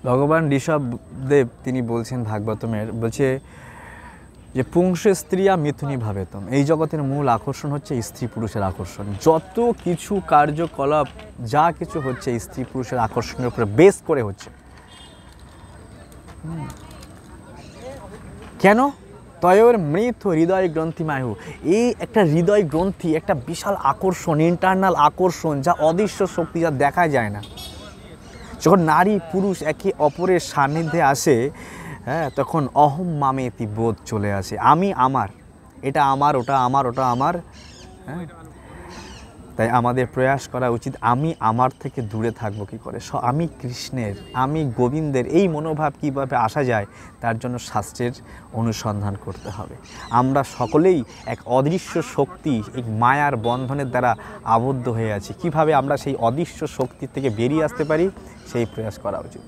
ভগবান ঋষভদেব তিনি বলছেন ভাগবতমের, বলছে যে পুংসে স্ত্রিয়া মিথুনী ভাবেতম, এই জগতের মূল আকর্ষণ হচ্ছে স্ত্রী পুরুষের আকর্ষণ। যত কিছু কার্যকলাপ যা কিছু হচ্ছে স্ত্রী পুরুষের আকর্ষণের উপরে বেস করে হচ্ছে। কেন? তয়োর মৃত হৃদয় গ্রন্থি মায়ু, এই একটা হৃদয় গ্রন্থি, একটা বিশাল আকর্ষণ, ইন্টারনাল আকর্ষণ, যা অদৃশ্য শক্তি, যা দেখা যায় না। যখন নারী পুরুষ একে অপরের সান্নিধ্যে আসে, হ্যাঁ, তখন অহম মামেতি বোধ চলে আসে, আমি আমার, এটা আমার, ওটা আমার, ওটা আমার। হ্যাঁ, তাই আমাদের প্রয়াস করা উচিত আমি আমার থেকে দূরে থাকবো কী করে, আমি কৃষ্ণের, আমি গোবিন্দের, এই মনোভাব কীভাবে আসা যায়, তার জন্য শাস্ত্রের অনুসন্ধান করতে হবে। আমরা সকলেই এক অদৃশ্য শক্তি, এই মায়ার বন্ধনের দ্বারা আবদ্ধ হয়ে আছি। কিভাবে আমরা সেই অদৃশ্য শক্তির থেকে বেরিয়ে আসতে পারি, সেই প্রয়াস করা উচিত।